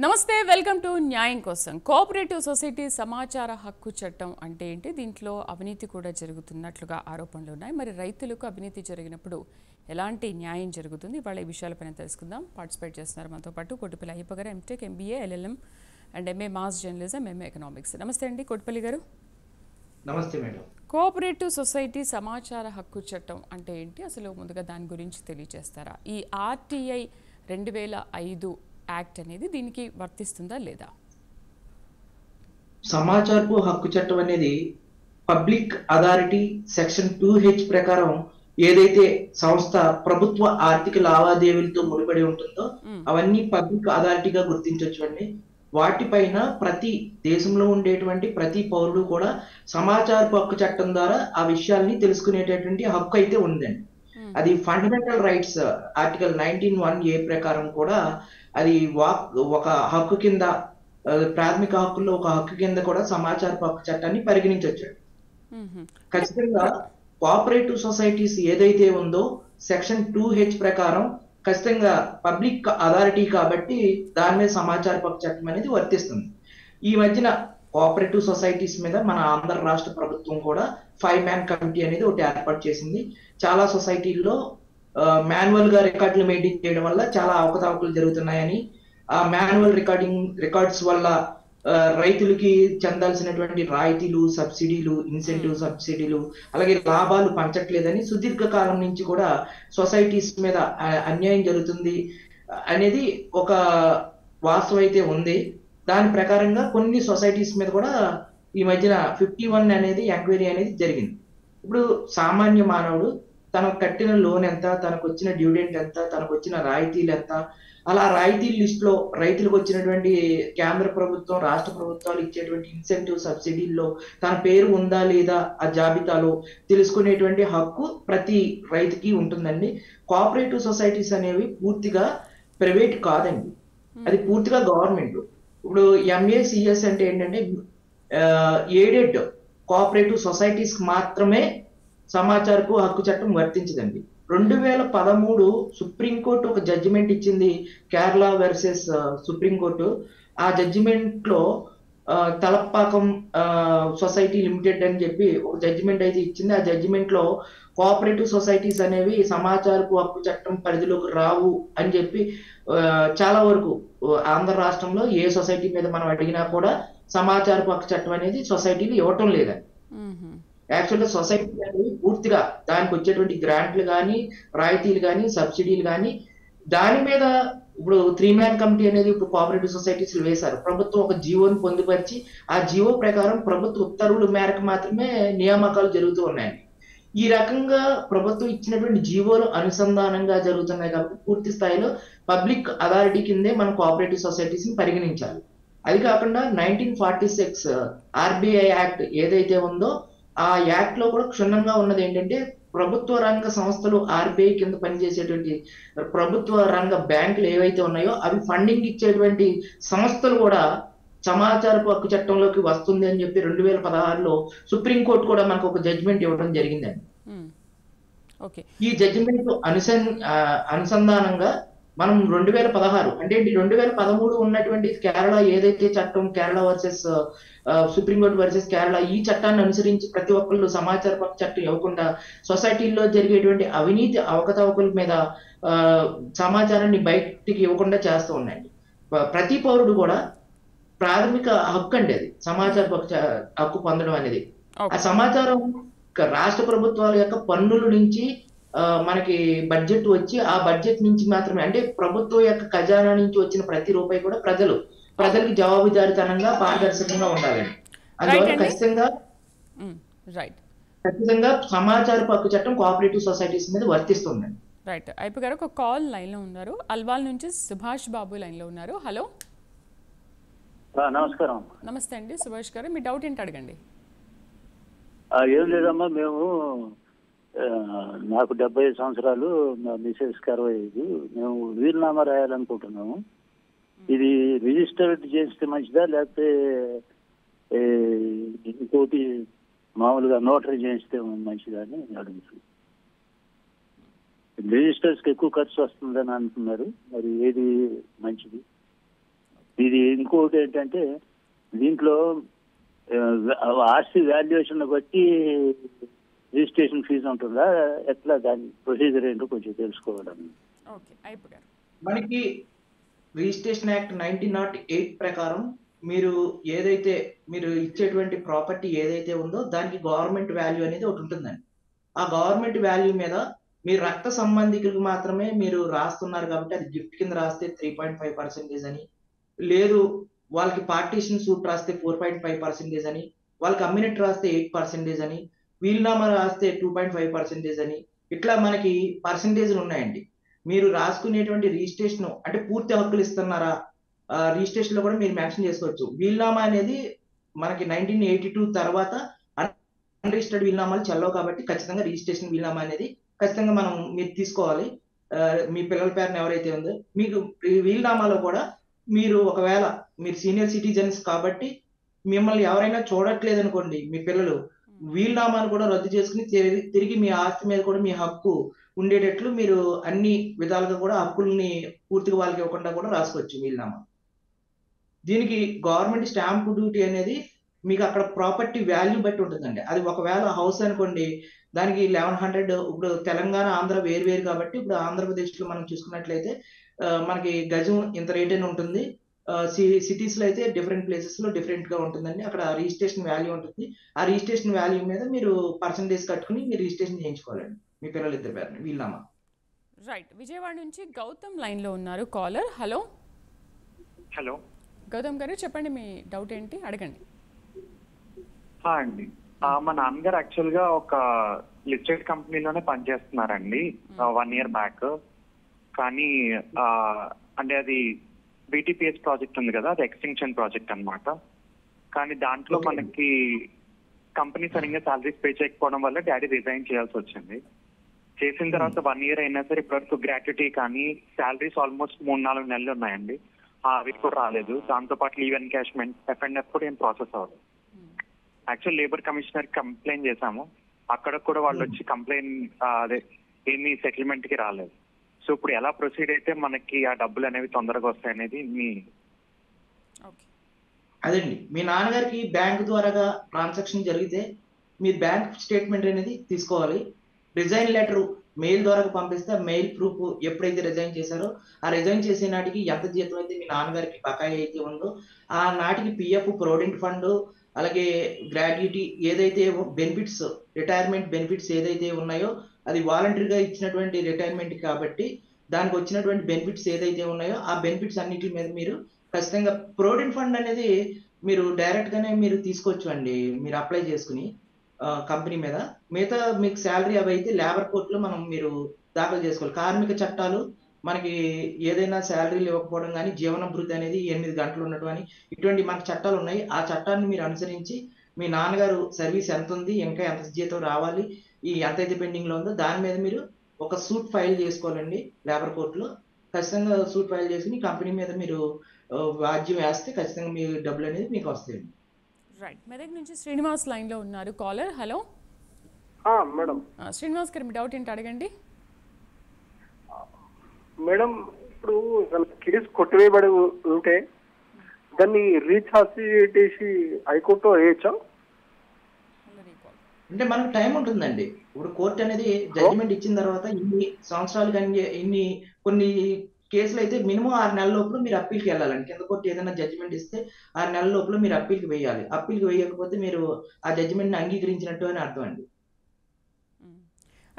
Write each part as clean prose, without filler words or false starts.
నమస్తే, welcome to న్యాయం కోసం. కోఆపరేటివ్ సొసైటీ సమాచార హక్కు చట్టం అంటే ఏంటి, దీంట్లో అవినీతి కూడా జరుగుతున్నట్లుగా ఆరోపణలు ఉన్నాయి. మరి రైతులకు అవినీతి జరిగినప్పుడు ఎలాంటి న్యాయం జరుగుతుంది, వాళ్ళ ఈ విషయాలపైన తెలుసుకుందాం. పార్టిసిపేట్ చేస్తున్నారు మనతో పాటు కొట్టిపల్లి అయ్యప్ప గారు, MTech, MBA, LLM and MA mass journalism, MA economics. నమస్తే అండి కొట్టిపల్లి గారు. నమస్తే మేడం. కోఆపరేటివ్ సొసైటీ సమాచార హక్కు చట్టం అంటే ఏంటి, అసలు ముందుగా దాని గురించి తెలియజేస్తారా? ఈ ఆర్టీఐ 2005 యాక్ట్ అనేది దీనికి వర్తిస్తుందా లేదా? సమాచారపు హక్కు చట్టం అనేది పబ్లిక్ అథారిటీ సెక్షన్ 2H ప్రకారం ఏదైతే సంస్థ ప్రభుత్వ ఆర్థిక లావాదేవీలతో ముడిపడి ఉంటుందో అవన్నీ పబ్లిక్ అథారిటీగా గుర్తించవచ్చు అండి. వాటిపైన ప్రతి దేశంలో ఉండేటువంటి ప్రతి పౌరుడు కూడా సమాచారపు హక్కు చట్టం ద్వారా ఆ విషయాల్ని తెలుసుకునేటటువంటి హక్కు అయితే ఉందండి. అది ఫండమెంటల్ రైట్స్ ఆర్టికల్ 19(1)A ప్రకారం కూడా అది ఒక హక్కు కింద, ప్రాథమిక హక్కుల్లో ఒక హక్కు కింద కూడా సమాచారపు హక్కు చట్టాన్ని పరిగణించవచ్చు. ఖచ్చితంగా కోఆపరేటివ్ సొసైటీస్ ఏదైతే ఉందో సెక్షన్ 2H ప్రకారం ఖచ్చితంగా పబ్లిక్ అథారిటీ కాబట్టి దాని మీద సమాచారపు హక్కు చట్టం అనేది వర్తిస్తుంది. ఈ మధ్యన కోఆపరేటివ్ సొసైటీస్ మీద మన ఆంధ్ర రాష్ట్ర ప్రభుత్వం కూడా 5-man కమిటీ అనేది ఒకటి ఏర్పాటు చేసింది. చాలా సొసైటీల్లో మాన్యువల్ గా రికార్డులు మెయింటైన్ చేయడం వల్ల చాలా అవకతవకలు జరుగుతున్నాయని, ఆ మాన్యువల్ రికార్డ్స్ వల్ల రైతులకి చెందాల్సినటువంటి రాయితీలు, సబ్సిడీలు, ఇన్సెంటివ్ సబ్సిడీలు, అలాగే లాభాలు పంచట్లేదని సుదీర్ఘ కాలం నుంచి కూడా సొసైటీస్ మీద అన్యాయం జరుగుతుంది అనేది ఒక వాస్తవం అయితే ఉంది. దాని ప్రకారంగా కొన్ని సొసైటీస్ మీద కూడా ఈ మధ్యన 51 అనేది ఎంక్వైరీ అనేది జరిగింది. ఇప్పుడు సామాన్య మానవుడు తనకు కట్టిన లోన్ ఎంత, తనకు వచ్చిన డ్యూడెంట్ ఎంత, తనకు వచ్చిన రాయితీలు ఎంత, అలా రాయితీల లిస్ట్ లో రైతులకు వచ్చినటువంటి కేంద్ర ప్రభుత్వం, రాష్ట్ర ప్రభుత్వాలు ఇచ్చేటువంటి ఇన్సెంటివ్ సబ్సిడీల్లో తన పేరు ఉందా లేదా ఆ జాబితాలో తెలుసుకునేటువంటి హక్కు ప్రతి రైతుకి ఉంటుందండి. కోఆపరేటివ్ సొసైటీస్ అనేవి పూర్తిగా ప్రైవేట్ కాదండి, అది పూర్తిగా గవర్నమెంట్. ఇప్పుడు MACS అంటే ఏంటంటే ఎయిడెడ్ కోఆపరేటివ్ సొసైటీస్ మాత్రమే సమాచారపు హక్కు చట్టం వర్తించదండి. 2013 సుప్రీంకోర్టు ఒక జడ్జిమెంట్ ఇచ్చింది, కేరళ వర్సెస్ సుప్రీంకోర్టు. ఆ జడ్జిమెంట్ లో తలపాకం సొసైటీ లిమిటెడ్ అని చెప్పి ఒక జడ్జిమెంట్ అయితే ఇచ్చింది. ఆ జడ్జిమెంట్ లో కోఆపరేటివ్ సొసైటీస్ అనేవి సమాచారపు హక్కు చట్టం పరిధిలోకి రావు అని చెప్పి చాలా వరకు ఆంధ్ర రాష్ట్రంలో ఏ సొసైటీ మీద మనం అడిగినా కూడా సమాచారపు హక్కు చట్టం అనేది సొసైటీలు ఇవ్వటం లేదండి. యాక్చువల్గా సొసైటీ అనేది పూర్తిగా దానికి వచ్చేటువంటి గ్రాంట్లు కానీ, రాయితీలు కానీ, సబ్సిడీలు కానీ దాని మీద ఇప్పుడు 3-man కమిటీ అనేది ఇప్పుడు కోఆపరేటివ్ సొసైటీస్ వేశారు. ప్రభుత్వం ఒక జీవోని పొందుపరిచి ఆ జీవో ప్రకారం ప్రభుత్వ ఉత్తర్వుల మేరకు మాత్రమే నియామకాలు జరుగుతూ ఉన్నాయండి. ఈ రకంగా ప్రభుత్వం ఇచ్చినటువంటి జీవోలు అనుసంధానంగా జరుగుతున్నాయి కాబట్టి పూర్తి స్థాయిలో పబ్లిక్ అథారిటీ కిందే మనం కోఆపరేటివ్ సొసైటీస్ ని పరిగణించాలి. అది కాకుండా 1946 RBI యాక్ట్ ఏదైతే ఉందో ఆ యాక్ట్ లో కూడా క్షుణ్ణంగా ఉన్నది ఏంటంటే, ప్రభుత్వ రంగ సంస్థలు RBI కింద పనిచేసేటువంటి ప్రభుత్వ రంగ బ్యాంకులు ఏవైతే ఉన్నాయో అవి ఫండింగ్ ఇచ్చేటువంటి సంస్థలు కూడా సమాచారపు హక్కు చట్టంలోకి వస్తుంది అని చెప్పి 2016లో సుప్రీంకోర్టు కూడా మనకు ఒక జడ్జిమెంట్ ఇవ్వడం జరిగిందండి. ఈ జడ్జిమెంట్ అనుసంధానంగా మనం 2016 అంటే 2013 ఉన్నటువంటి కేరళ ఏదైతే చట్టం, Kerala versus supreme court versus Kerala, ఈ చట్టాన్ని అనుసరించి ప్రతి ఒక్కళ్ళు సమాచార హక్కు చట్టం ఇవ్వకుండా సొసైటీల్లో జరిగేటువంటి అవినీతి అవకతవకల మీద సమాచారాన్ని బయటికి ఇవ్వకుండా చేస్తూ ఉన్నాయండి. ప్రతి పౌరుడు కూడా ప్రాథమిక హక్కు అండి అది, సమాచార హక్కు పొందడం అనేది. ఆ సమాచారం రాష్ట్ర ప్రభుత్వాల యొక్క పన్నుల నుంచి మనకి బడ్జెట్ వచ్చి ఆ బడ్జెట్ నుంచి మాత్రమే, అంటే ప్రభుత్వం యొక్క ఖజానా నుంచి వచ్చిన ప్రతి రూపాయి కూడా ప్రజలకి జవాబుదారీతనంగా, పారదర్శకంగా ఉండాలండి. అందువల్ల ఖచ్చితంగా సమాచారపు హక్కు చట్టం కోఆపరేటివ్ సొసైటీస్ మీద వర్తిస్తుందండి. రైట్. అయిపో గారు ఒక కాల్ లైన్ లో ఉన్నారు, అల్వాల్ నుంచి సుభాష్ బాబు లైన్ లో ఉన్నారు. హలో, నమస్కారం. నమస్తే అండి సుభాష్ గారు, మీ డౌట్ ఏంటి అడగండి. ఏం లేదమ్మా, నాకు 75 సంవత్సరాలు, మా మిసెస్ 65. మేము వీలునామా రాయాలనుకుంటున్నాము. ఇది రిజిస్టర్డ్ చేస్తే మంచిదా, లేకపోతే ఇంకోటి మామూలుగా నోటరీ చేస్తే మంచిదా అని అడుగుతుంది. రిజిస్టర్స్కి ఎక్కువ ఖర్చు వస్తుందని అంటున్నారు, మరి ఏది మంచిది? ఇది ఇంకోటి ఏంటంటే దీంట్లో ఆస్తి వాల్యుయేషన్ బట్టి రిజిస్ట్రేషన్ ఫీజు ఉంటుందా, ఎట్లా దాని ప్రొసీజర్ ఏంటో కొంచెం తెలుసుకోవడం. మనకి రిజిస్ట్రేషన్ యాక్ట్ 1908 ప్రకారం మీరు ఏదైతే మీరు ఇచ్చేటువంటి ప్రాపర్టీ ఏదైతే ఉందో దానికి గవర్నమెంట్ వాల్యూ అనేది ఒకటి ఉంటుందండి. ఆ గవర్నమెంట్ వాల్యూ మీద మీరు రక్త సంబంధికులకు మాత్రమే మీరు రాస్తున్నారు కాబట్టి అది గిఫ్ట్ కింద రాస్తే 3.5% అని, లేదు వాళ్ళకి పార్టీషన్ సూట్ రాస్తే 4.5% అని, వాళ్ళకి అమ్మినట్టు రాస్తే 8% అని, వీలునామా రాస్తే 2.5% అని, ఇట్లా మనకి పర్సంటేజ్లు ఉన్నాయండి. మీరు రాసుకునేటువంటి రిజిస్ట్రేషన్ అంటే పూర్తి హక్కులు ఇస్తున్నారా, రిజిస్ట్రేషన్ లో కూడా మీరు మెన్షన్ చేసుకోవచ్చు. వీలునామా అనేది మనకి 1982 తర్వాత అన్రిజిస్టర్డ్ వీలునామాలు చెల్లవు కాబట్టి ఖచ్చితంగా రిజిస్ట్రేషన్ వీలునామా అనేది ఖచ్చితంగా మీరు తీసుకోవాలి. మీ పిల్లల పేరున ఎవరైతే ఉందో మీకు వీలునామాలో కూడా మీరు ఒకవేళ మీరు సీనియర్ సిటిజన్స్ కాబట్టి మిమ్మల్ని ఎవరైనా చూడట్లేదు అనుకోండి మీ పిల్లలు, వీలునామాను కూడా రద్దు చేసుకుని తిరిగి మీ ఆస్తి మీద కూడా మీ హక్కు ఉండేటట్లు మీరు అన్ని విధాలుగా కూడా హక్కుల్ని పూర్తిగా వాళ్ళకి ఇవ్వకుండా కూడా రాసుకోవచ్చు వీలునామా. దీనికి గవర్నమెంట్ స్టాంప్ డ్యూటీ అనేది మీకు అక్కడ ప్రాపర్టీ వాల్యూ బట్టి ఉంటుందండి. అది ఒకవేళ హౌస్ అనుకోండి దానికి 1100, ఇప్పుడు తెలంగాణ ఆంధ్ర వేరు కాబట్టి ఇప్పుడు ఆంధ్రప్రదేశ్ లో మనం చూసుకున్నట్లయితే మనకి గజం ఇంత రేట్ అని ఉంటుంది. సిటీస్ లో అయితే డిఫరెంట్ ప్లేసెస్ లో డిఫరెంట్ గా ఉంటుందండి. అక్కడ రిజిస్ట్రేషన్ వాల్యూ ఉంటుంది. ఆ రిజిస్ట్రేషన్ వాల్యూ మీద మీరు పర్సంటేజ్ కట్టుకుని మీరు రిజిస్ట్రేషన్ చేయించుకోవాలండి మీ పిల్లలు ఇద్దరు పేరుని వీలునామా. రైట్, విజయవాడ నుంచి గౌతమ్ లైన్ లో ఉన్నారు కాలర్. హలో హలో గౌతమ్ గారు, చెప్పండి మీ డౌట్ ఏంటి, అడగండి. అండి, మా నాన్నగారు యాక్చువల్ గా ఒక లిస్టెడ్ కంపెనీలోనే పనిచేస్తున్నారండి 1 year బ్యాక్. కానీ అంటే అది BTPS ప్రాజెక్ట్ ఉంది కదా, అది ఎక్స్టెన్షన్ ప్రాజెక్ట్ అన్నమాట. కానీ దాంట్లో మనకి కంపెనీ సరిగ్గా సాలరీస్ పే చేయకపోవడం వల్ల డాడీ రిజైన్ చేయాల్సి వచ్చింది. చేసిన తర్వాత 1 year అయినా సరే ఇప్పటివరకు గ్రాట్యుటీ కానీ శాలరీస్ ఆల్మోస్ట్ 3-4 నెలలు ఉన్నాయండి, అవి కూడా రాలేదు. దాంతో పాటు లీవ్ ఎన్కాష్మెంట్, F&F కూడా ఏం ప్రాసెస్ అవ్వదు. యాక్చువల్ లేబర్ కమిషనర్ కంప్లైంట్ చేశాము, అక్కడ కూడా వాళ్ళు వచ్చి అదే ఏమీ సెటిల్మెంట్ కి రాలేదు. సో ఇప్పుడు ఎలా ప్రొసీడ్ అయితే మనకి ఆ డబ్బులు అనేవి తొందరగా వస్తాయనేది మీ అదండి. మీ నాన్నగారికి బ్యాంక్ ద్వారాగా ట్రాన్సాక్షన్ జరిగితే మీరు బ్యాంక్ స్టేట్మెంట్ అనేది తీసుకోవాలి. రిజైన్ లెటర్ మెయిల్ ద్వారా పంపిస్తే మెయిల్ ప్రూఫ్ ఎప్పుడైతే రిజైన్ చేశారో ఆ రిజైన్ చేసే నాటికి ఎంత జీతం అయితే మీ నాన్నగారికి బకాయి అయితే ఉందో ఆ నాటికి PF, ప్రొవిడెంట్ ఫండ్, అలాగే గ్రాడ్యుటీ ఏదైతే బెనిఫిట్స్, రిటైర్మెంట్ బెనిఫిట్స్ ఏదైతే ఉన్నాయో అది వాలంటరీగా ఇచ్చినటువంటి రిటైర్మెంట్ కాబట్టి దానికి వచ్చినటువంటి బెనిఫిట్స్ ఏదైతే ఉన్నాయో ఆ బెనిఫిట్స్ అన్నిటి మీద మీరు ఖచ్చితంగా ప్రొవిడెంట్ ఫండ్ అనేది మీరు డైరెక్ట్ గానే మీరు తీసుకోవచ్చు అండి, మీరు అప్లై చేసుకుని కంపెనీ మీద. మిగతా మీకు శాలరీ అవి అయితే లేబర్ కోర్టులో మీరు దాఖలు చేసుకోవాలి. కార్మిక చట్టాలు మనకి ఏదైనా శాలరీలు ఇవ్వకపోవడం కానీ, జీవన భృతి అనేది 8 గంటలు ఉండటం అని ఇటువంటి మనకి చట్టాలు ఉన్నాయి. ఆ చట్టాన్ని మీరు అనుసరించి మీ నాన్నగారు సర్వీస్ ఎంత ఉంది, ఇంకా ఎంత జీతం రావాలి, ఈ ఎంతైతే పెండింగ్ లో ఉందో దాని మీద మీరు ఒక సూట్ ఫైల్ చేసుకోవాలండి లేబర్ కోర్టులో. ఖచ్చితంగా సూట్ ఫైల్ చేసుకుని కంపెనీ మీద మీరు వాద్యం వేస్తే ఖచ్చితంగా మీ డబ్బులు అనేది మీకు వస్తాయండి. రైట్, మెదక్ నుంచి శ్రీనివాస్ లైన్ లో ఉన్నారు కాలర్. Hello madam. శ్రీనివాస్ గారు, మీ డౌట్ ఏంటి, అడగండి. మేడం, ఇప్పుడు కేసు కొట్టివేయబడి ఉంటే దాన్ని రీఛార్జ్ చేసి హైకోర్టులో వేయచ్చా? అంటే మనకు టైం ఉంటుందండి. ఇప్పుడు కోర్టు అనేది జడ్జిమెంట్ ఇచ్చిన తర్వాత ఇన్ని సంవత్సరాలు కానీ కొన్ని కేసులు అయితే మినిమం 6 నెలల లోపల మీరు అప్పీల్కి వెళ్ళాలండి. కింద కోర్టు ఏదైనా జడ్జిమెంట్ ఇస్తే 6 నెలల లోపల మీరు అప్పీల్కి వేయాలి. అప్పీల్కి వేయకపోతే మీరు ఆ జడ్జిమెంట్ని అంగీకరించినట్టు అని అర్థం అండి.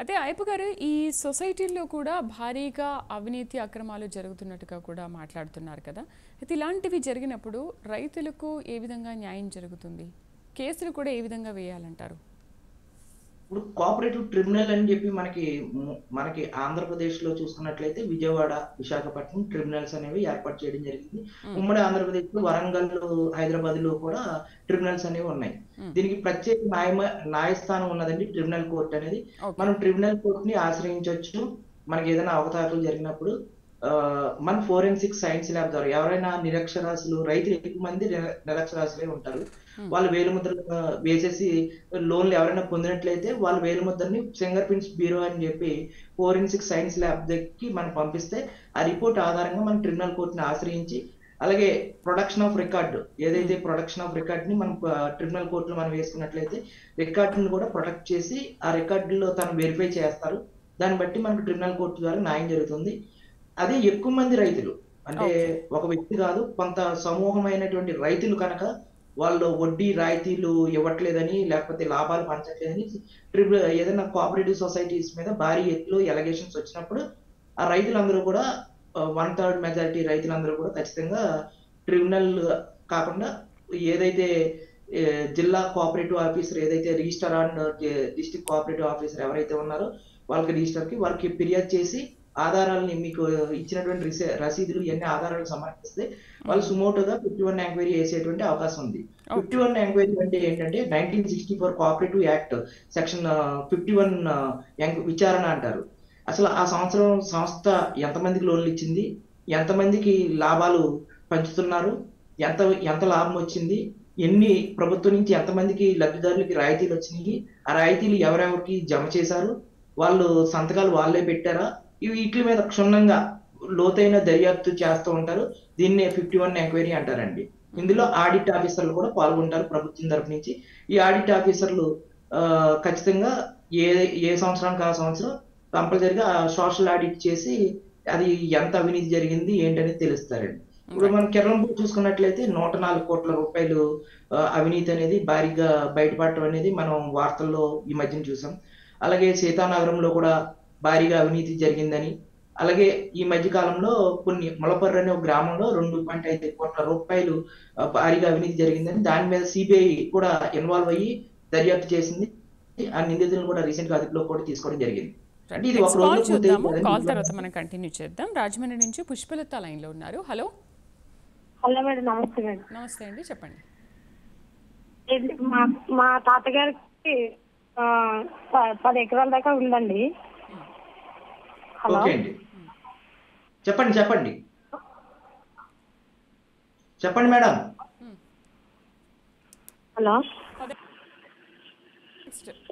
అయితే అయ్యప్ప గారు, ఈ సొసైటీల్లో కూడా భారీగా అవినీతి అక్రమాలు జరుగుతున్నట్టుగా కూడా మాట్లాడుతున్నారు కదా. అయితే ఇలాంటివి జరిగినప్పుడు రైతులకు ఏ విధంగా న్యాయం జరుగుతుంది, కేసులు కూడా ఏ విధంగా వేయాలంటారు? ఇప్పుడు కోఆపరేటివ్ ట్రిబ్యునల్ అని చెప్పి మనకి ఆంధ్రప్రదేశ్ లో చూసుకున్నట్లయితే విజయవాడ, విశాఖపట్నం ట్రిబ్యునల్స్ అనేవి ఏర్పాటు చేయడం జరిగింది. ఉమ్మడి ఆంధ్రప్రదేశ్ లో వరంగల్, హైదరాబాద్ లో కూడా ట్రిబ్యునల్స్ అనేవి ఉన్నాయి. దీనికి ప్రత్యేక న్యాయస్థానం ఉన్నదండి ట్రిబ్యునల్ కోర్ట్ అనేది. మనం ట్రిబ్యునల్ కోర్ట్ ని ఆశ్రయించవచ్చు. మనకి ఏదైనా అవకతవకలు జరిగినప్పుడు మన ఫోరెన్సిక్ సైన్స్ ల్యాబ్ ద్వారా ఎవరైనా నిరక్షరాస్యులు, రైతులు ఎక్కువ మంది నిరక్షరాస్యులే ఉంటారు, వాళ్ళు వేలిముద్రలు వేసేసి లోన్లు ఎవరైనా పొందినట్లయితే వాళ్ళ వేలిముద్రని ఫింగర్ ప్రింట్స్ బ్యూరో అని చెప్పి ఫోరెన్సిక్ సైన్స్ ల్యాబ్ దగ్గరికి మనం పంపిస్తే ఆ రిపోర్ట్ ఆధారంగా మనం ట్రిబ్యునల్ కోర్టుని ఆశ్రయించి అలాగే ప్రొడక్షన్ ఆఫ్ రికార్డు, ఏదైతే ప్రొడక్షన్ ఆఫ్ రికార్డ్ ని మనం ట్రిబ్యునల్ కోర్టులో మనం వేసుకున్నట్లయితే రికార్డుని కూడా ప్రొటెక్ట్ చేసి ఆ రికార్డులో తను వెరిఫై చేస్తారు. దాన్ని బట్టి మనకు ట్రిబ్యునల్ కోర్టు ద్వారా న్యాయం జరుగుతుంది. అదే ఎక్కువ మంది రైతులు అంటే ఒక వ్యక్తి కాదు, కొంత సమూహమైనటువంటి రైతులు కనుక వాళ్ళు వడ్డీ రాయితీలు ఇవ్వట్లేదని లేకపోతే లాభాలు పంచట్లేదని ఏదైనా కోఆపరేటివ్ సొసైటీస్ మీద భారీ ఎత్తులో ఎలిగేషన్స్ వచ్చినప్పుడు ఆ రైతులందరూ కూడా 1/3 మెజారిటీ రైతులందరూ కూడా ఖచ్చితంగా ట్రిబ్యునల్ కాకుండా ఏదైతే జిల్లా కోఆపరేటివ్ ఆఫీసర్, ఏదైతే register and district cooperative officer ఎవరైతే ఉన్నారో వాళ్ళకి రిజిస్టర్కి వారికి ఫిర్యాదు చేసి ఆధారాలని మీకు ఇచ్చినటువంటి రసీదులు ఇవన్నీ ఆధారాలు సమర్పిస్తే వాళ్ళు సుమోటోగా 51 ఎంక్వైరీ వేసేటువంటి అవకాశం ఉంది. 51 ఎంక్వైరీ అంటే ఏంటంటే 1964 కోఆపరేటివ్ యాక్ట్ సెక్షన్ 51 విచారణ అంటారు. అసలు ఆ సంవత్సరం సంస్థ ఎంతమందికి లోన్లు ఇచ్చింది, ఎంతమందికి లాభాలు పంచుతున్నారు, ఎంత లాభం వచ్చింది, ఎన్ని ప్రభుత్వం నుంచి ఎంతమందికి లబ్ధిదారులకి రాయితీలు వచ్చినాయి, ఆ రాయితీలు ఎవరెవరికి జమ చేశారు, వాళ్ళు సంతకాలు వాళ్ళే పెట్టారా, వీటి మీద క్షుణ్ణంగా లోతైన దర్యాప్తు చేస్తూ ఉంటారు. దీన్నే 51 ఎంక్వైరీ అంటారండి. ఇందులో ఆడిట్ ఆఫీసర్లు కూడా పాల్గొంటారు ప్రభుత్వం తరపు నుంచి. ఈ ఆడిట్ ఆఫీసర్లు ఖచ్చితంగా ఏ సంవత్సరానికి ఆ సంవత్సరం కంపల్సరిగా సోషల్ ఆడిట్ చేసి అది ఎంత అవినీతి జరిగింది ఏంటనేది తెలుస్తారండి. ఇప్పుడు మనం కిరణంపూర్ చూసుకున్నట్లయితే 104 కోట్ల రూపాయలు అవినీతి అనేది భారీగా బయటపడటం అనేది మనం వార్తల్లో ఈ మధ్యన చూసాం. అలాగే సీతానగరంలో కూడా భారీగా అవినీతి జరిగిందని, అలాగే ఈ మధ్య కాలంలో కొన్ని మొలపర్రు అనే ఒక గ్రామంలో 2.5 కోట్ల రూపాయలు భారీగా అవినీతి జరిగిందని దాని మీద సిబిఐ కూడా ఇన్వాల్వ్ అయ్యి దర్యాప్తు చేసింది. ఆ నిందితులను కూడా రీసెంట్ గా అదుపులో కూడా తీసుకోవడం జరిగింది. అంటే ఇది ఒక రోజు చూద్దాము. కాల్ తర్వాత మనం కంటిన్యూ చేద్దాం. రాజమండ్రి నుంచి పుష్పలత లైన్ లో ఉన్నారు. హలో హలో మేడం, నమస్తే మేడం. నమస్తే అండి, చెప్పండి. మా తాతగారికి 10 ఎకరాల దాకా ఉందండి. హలో చెప్పండి మేడం.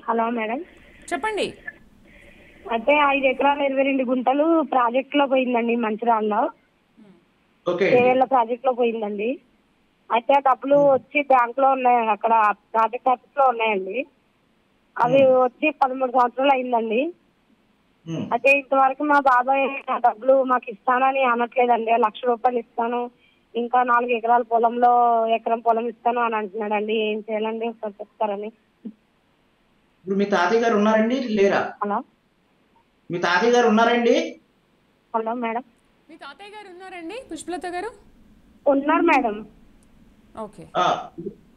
హలో మేడం, చెప్పండి. అయితే 5 ఎకరాల 22 గుంటలు ప్రాజెక్ట్ లో పోయిందండి, మంచిర్యాలలో కేరళ ప్రాజెక్ట్ లో పోయిందండి. అయితే ఆ డబ్బులు వచ్చి బ్యాంక్ లో ఉన్నాయి, అక్కడ ప్రాజెక్ట్ ఆఫీస్ లో ఉన్నాయండి. అవి వచ్చి 13 సంవత్సరాలు అయిందండి. అయితే ఇంతవరకు మా బాబాయ్ ఆ డబ్బులు మాకు ఇస్తానని అనట్లేదండి. 1 లక్ష రూపాయలు ఇస్తాను, ఇంకా 4 ఎకరాల పొలంలో ఎకరం పొలం ఇస్తాను అని అంటున్నాడండి. ఏం చేయాలండి ఒకసారి చెప్తారని. ఇప్పుడు మీ తాతయ్య గారు ఉన్నారండి లేరా? హలో, మీ తాతయ్య గారు ఉన్నారండి? హలో మేడం, మీ తాతయ్య గారు ఉన్నారండి? పుష్పలత గారు ఉన్నారు మేడం. ఓకే,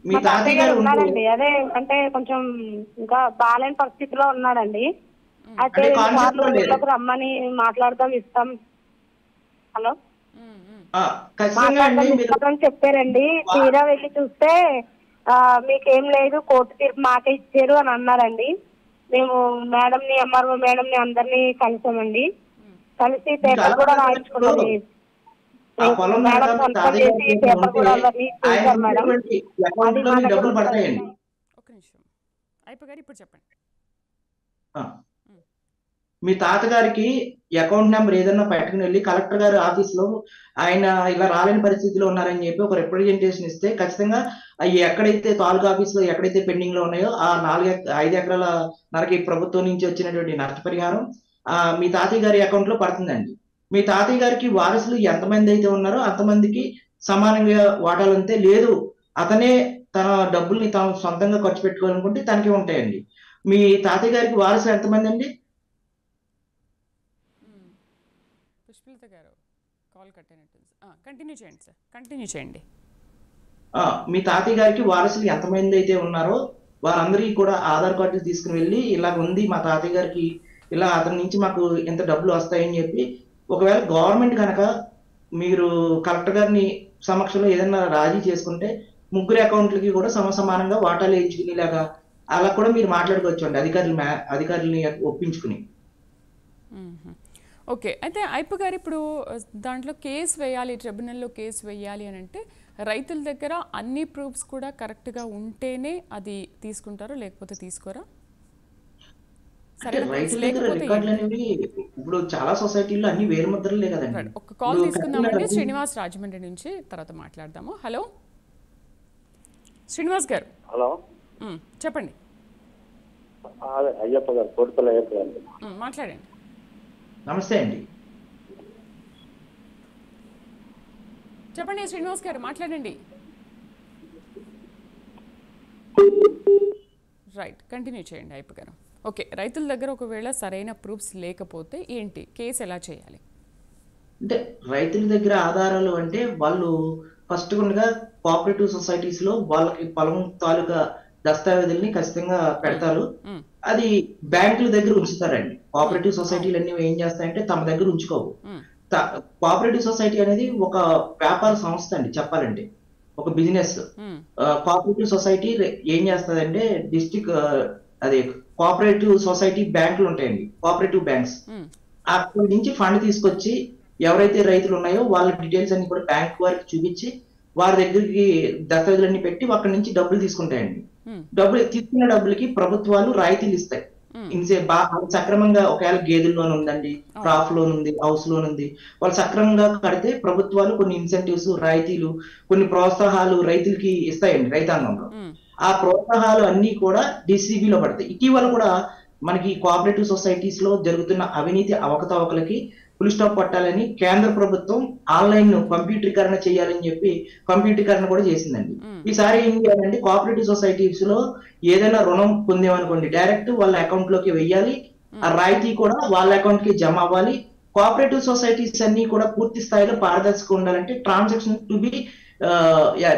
మీ తాతయ్య గారు ఉన్నారండి. అదే అంటే కొంచెం ఇంకా బాలేని పరిస్థితిలో ఉన్నాడండి. అయితే ఊళ్ళోకి రమ్మని మాట్లాడదాం, ఇస్తాం. హలో, మాట్లాడదాం చెప్పారండి. తీరా వెళ్ళి చూస్తే మీకేం లేదు, కోర్టు తీర్పు మాకే ఇచ్చారు అని అన్నారండి. మేము మేడంని, ఎంఆర్ఓ మేడంని అందరినీ కలిసామండి. కలిసి పేపర్ కూడా రాయించుకున్నది మేడం, సంతకం చేసి పేపర్ కూడా అందరినీ చూసారు మేడం. ఒక నిమిషం అయిపోగారు, ఇప్పుడు చెప్పండి. మీ తాతగారికి అకౌంట్ నెంబర్ ఏదన్నా పెట్టుకుని వెళ్ళి కలెక్టర్ గారి ఆఫీస్ లో ఆయన ఇలా రాలేని పరిస్థితిలో ఉన్నారని చెప్పి ఒక రిప్రజెంటేషన్ ఇస్తే ఖచ్చితంగా అవి ఎక్కడైతే తాలూకా ఆఫీస్ లో ఎక్కడైతే పెండింగ్ లో ఉన్నాయో ఆ 5 ఎకరాల నరకి ప్రభుత్వం నుంచి వచ్చినటువంటి నష్టపరిహారం మీ తాతయ్య గారి అకౌంట్ లో పడుతుందండి. మీ తాతయ్య గారికి వారసులు ఎంతమంది అయితే ఉన్నారో అంతమందికి సమానంగా వాటాలంతే. లేదు అతనే తన డబ్బుల్ని తాను సొంతంగా ఖర్చు పెట్టుకోవాలనుకుంటే తనకే ఉంటాయండి. మీ తాతయ్య గారికి వారసులు ఎంతమంది అండి? పుష్పలత గారు కాల్ కట్ అయినట్టు, కంటిన్యూ చేయండి సార్, కంటిన్యూ చేయండి. మీ తాతయ్య గారికి వారసులు ఎంతమంది అయితే ఉన్నారో వారందరికీ కూడా ఆధార్ కార్డులు తీసుకుని వెళ్ళి ఇలా ఉంది మా తాతయ్య గారికి, ఇలా అతని నుంచి మాకు ఎంత డబ్బులు వస్తాయని చెప్పి, ఒకవేళ గవర్నమెంట్ కనుక మీరు కలెక్టర్ గారిని సమక్షంలో ఏదైనా రాజీ చేసుకుంటే 3 అకౌంట్లకి కూడా సమానంగా వాటాలు వేయించుకునేలాగా అలా కూడా మీరు మాట్లాడుకోవచ్చు అండి అధికారులని ఒప్పించుకుని. ఓకే, అయితే ఐపు గారు ఇప్పుడు దాంట్లో కేసు వేయాలి, ట్రిబ్యునల్లో కేసు వేయాలి అని అంటే రైతుల దగ్గర అన్ని ప్రూఫ్స్ కూడా కరెక్ట్గా ఉంటేనే అది తీసుకుంటారు, లేకపోతే తీసుకోరా? అంటే రైతుల దగ్గర రికార్డులు అనేవి ఇప్పుడు చాలా సొసైటీల్లో అన్ని వేరు ముద్రలే కదండి. ఒక కాల్ తీసుకుందామండి శ్రీనివాస్ రాజమండ్రి నుంచి, తర్వాత మాట్లాడదాము. హలో శ్రీనివాస్ గారు. హలో చెప్పండి. అయ్యప్ప గారు, కోటిపల్లి అయ్యప్ప గారు మాట్లాడండి. నమస్తే అండి. చెప్పండి శ్రీనివాస్ గారు, మాట్లాడండి. రైట్, కంటిన్యూ చేయండి అయ్యప్ప గారు. ఓకే, రైతుల దగ్గర ఒకవేళ సరైన ప్రూఫ్స్ లేకపోతే ఏంటి, కేసు ఎలా చేయాలి? అంటే రైతుల దగ్గర ఆధారాలు అంటే వాళ్ళు ఫస్ట్ గా కోఆపరేటివ్ సొసైటీస్ లో వాళ్ళకి పొలం తాలూకా దస్తావేజుల్ని ఖచ్చితంగా పెడతారు. అది బ్యాంకుల దగ్గర ఉంచుతారండి. కోఆపరేటివ్ సొసైటీలు అన్ని ఏం చేస్తాయంటే తమ దగ్గర ఉంచుకోవు. కోఆపరేటివ్ సొసైటీ అనేది ఒక వ్యాపార సంస్థ అండి చెప్పాలంటే, ఒక బిజినెస్. కోఆపరేటివ్ సొసైటీ ఏం చేస్తుందంటే డిస్ట్రిక్ట్ అదే కోఆపరేటివ్ సొసైటీ బ్యాంకులు ఉంటాయండి, కోఆపరేటివ్ బ్యాంక్స్. అక్కడి నుంచి ఫండ్ తీసుకొచ్చి ఎవరైతే రైతులు ఉన్నాయో వాళ్ళ డీటెయిల్స్ అన్ని కూడా బ్యాంక్ వారికి చూపించి వారి దగ్గరికి దస్తావేజులన్నీ పెట్టి అక్కడి నుంచి డబ్బులు తీసుకుంటాయండి. డబ్బులు తీసుకున్న డబ్బులకి ప్రభుత్వాలు రాయితీలు ఇస్తాయి. సక్రమంగా ఒకవేళ గేదెల లోన్ ఉందండి, క్రాప్ లోన్ ఉంది, హౌస్ లోన్ ఉంది, వాళ్ళు సక్రమంగా కడితే ప్రభుత్వాలు కొన్ని ఇన్సెంటివ్స్, రాయితీలు, కొన్ని ప్రోత్సాహాలు రైతులకి ఇస్తాయండి రైతాంగంలో. ఆ ప్రోత్సాహాలు అన్ని కూడా డిసిబిలో పడతాయి. ఇటీవల కూడా మనకి కోఆపరేటివ్ సొసైటీస్ లో జరుగుతున్న అవినీతి అవకతవకలకి ఫుల్ స్టాప్ పట్టాలని కేంద్ర ప్రభుత్వం ఆన్లైన్ కంప్యూటరీకరణ చేయాలని చెప్పి కంప్యూటరీకరణ కూడా చేసిందండి. ఈసారి ఏం చేయాలంటే కోఆపరేటివ్ సొసైటీస్ లో ఏదైనా రుణం పొందేమనుకోండి, డైరెక్ట్ వాళ్ళ అకౌంట్ లోకి వెయ్యాలి, ఆ రాయితీ కూడా వాళ్ళ అకౌంట్ కి జమ అవ్వాలి. కోఆపరేటివ్ సొసైటీస్ అన్ని కూడా పూర్తి స్థాయిలో పారదర్శకంగా ఉండాలంటే transaction to be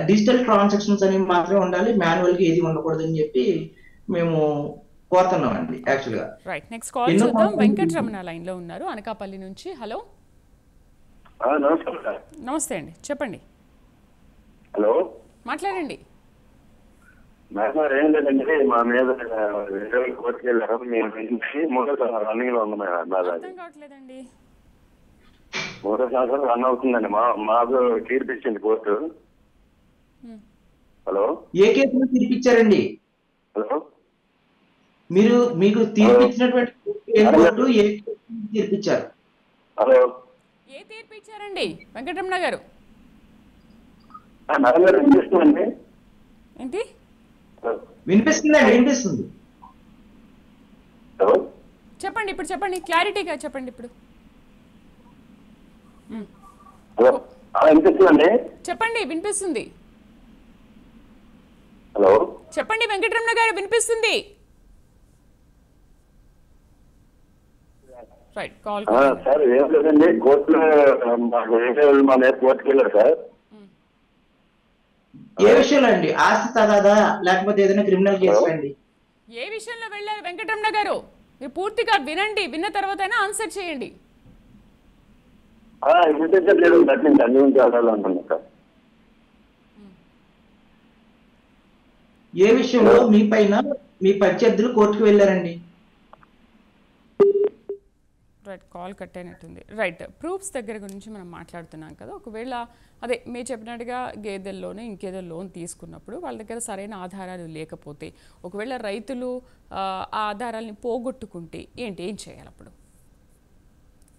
digital transactions అనేవి మాత్రమే ఉండాలి, మాన్యువల్ గా ఏది ఉండకూడదు అని చెప్పి మేము కోరుతున్నామండి యాక్చువల్ గా. రైట్, నెక్స్ట్ కాల్ చూద్దాం. వెంకటరమణ లైన్ లో ఉన్నారు అనకాపల్లి నుంచి. హలో నమస్తే అండి, చెప్పండి. హలో మాట్లాడండి. ఏం లేదండి, మా మీద కోర్టుకు వెళ్ళారు, మేము మూడో రన్నింగ్ లో ఉన్నాం. అర్థం కావట్లేదండి. మూడో సంవత్సరం రన్ అవుతుందండి. మాకు తీర్పిచ్చింది కోర్టు. హలో, ఏ కేసులో తీర్పిచ్చారండి? హలో, మీకు తీర్పిచ్చినటువంటి తీర్పిచ్చారు? హలో, ఏ తీర్పిచ్చారండి వెంకటరమణ గారు? వినిపిస్తుందండి? ఏంటి వినిపిస్తుందండి, వినిపిస్తుంది. హలో, చెప్పండి ఇప్పుడు, చెప్పండి క్లారిటీగా చెప్పండి ఇప్పుడు. హలో, వినిపిస్తుందండి? చెప్పండి, వినిపిస్తుంది. హలో, చెప్పండి వెంకటరమణ గారు, వినిపిస్తుంది. Right, call. సార్ ఏం లేదండి, కోర్టులో మాకు మా మీద కోర్టుకు వెళ్ళారు సార్. ఏ విషయంలో అండి? ఆస్తి తగాదా లేకపోతే ఏదైనా క్రిమినల్ కేసు అండి? ఏ విషయంలో వెళ్ళారు వెంకటరమణ గారు? మీరు పూర్తిగా వినండి, విన్న తర్వాత ఆన్సర్ చేయండి. ఇన్విటేషన్ లేదు, నేను అన్ని నుంచి ఆడాలనుకున్నాను సార్. ఏ విషయంలో మీ పైన మీ ప్రత్యర్థులు కోర్టుకు వెళ్ళారండి? రైట్, కాల్ కట్ అయినట్టుంది. రైట్, ప్రూఫ్స్ దగ్గర గురించి మనం మాట్లాడుతున్నాం కదా. ఒకవేళ అదే మీరు చెప్పినట్టుగా గేదెల్లోనే ఇంకేదో లోన్ తీసుకున్నప్పుడు వాళ్ళ దగ్గర సరైన ఆధారాలు లేకపోతే, ఒకవేళ రైతులు ఆ ఆధారాలని పోగొట్టుకుంటే ఏం చేయాలి అప్పుడు?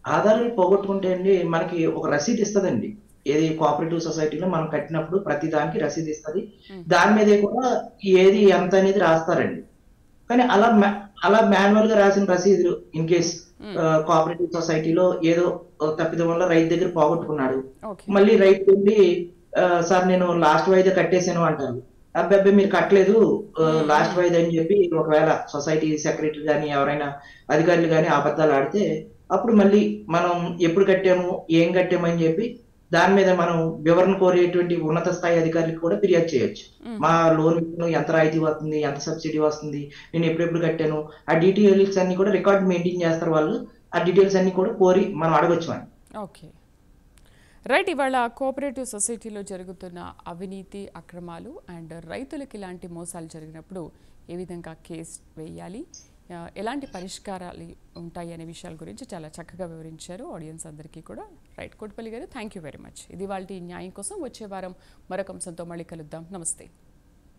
ఆధారాలు పోగొట్టుకుంటే అండి మనకి ఒక రసీదు ఇస్తుందండి. ఏది కోఆపరేటివ్ సొసైటీలో మనం కట్టినప్పుడు ప్రతి దానికి రసీదు ఇస్తుంది. దాని మీదే కూడా ఏది ఎంత అనేది రాస్తారండి. కానీ అలా మాన్యువల్ గా రాసిన రసీదులు ఇన్ కేస్ కోఆపరేటివ్ సొసైటీలో ఏదో తప్పిదం వల్ల రైతు దగ్గర పోగొట్టుకున్నాడు, మళ్ళీ రైతు వెళ్ళి సార్ నేను లాస్ట్ వాయిదా కట్టేశాను అంటారు. అబ్బాయి మీరు కట్టలేదు, లాస్ట్ వాయిదా అని చెప్పి ఒకవేళ సొసైటీ సెక్రటరీ కానీ ఎవరైనా అధికారులు కానీ అబద్ధాలు ఆడితే అప్పుడు మళ్ళీ మనం ఎప్పుడు కట్టాము ఏం కట్టాము అని చెప్పి దాని మీద మనం వివరణ కోరేటువంటి ఉన్నత స్థాయి అధికారులకు కూడా ఫిర్యాదు చేయొచ్చు. మా లోన్ ఎంత రాయితీ వస్తుంది, ఎంత సబ్సిడీ వస్తుంది, నేను ఎప్పుడెప్పుడు కట్టాను, ఆ డీటెయిల్స్ అన్ని కూడా రికార్డ్ మెయింటైన్ చేస్తారు వాళ్ళు. ఆ డీటెయిల్స్ అన్ని కూడా కోరి మనం అడగొచ్చు అని. Okay, right. ఇవాళ కోఆపరేటివ్ సొసైటీలో జరుగుతున్న అవినీతి అక్రమాలు అండ్ రైతులకు ఇలాంటి మోసాలు జరిగినప్పుడు ఏ విధంగా కేసు వేయాలి, ఎలాంటి పరిష్కారాలు ఉంటాయి అనే విషయాల గురించి చాలా చక్కగా వివరించారు ఆడియన్స్ అందరికీ కూడా. రైట్, కోటిపల్లి గారు, థ్యాంక్ యూ వెరీ మచ్. ఇది వాళ్ళ న్యాయం కోసం. వచ్చే వారం మరొక అంశంతో మళ్ళీ కలుద్దాం. నమస్తే.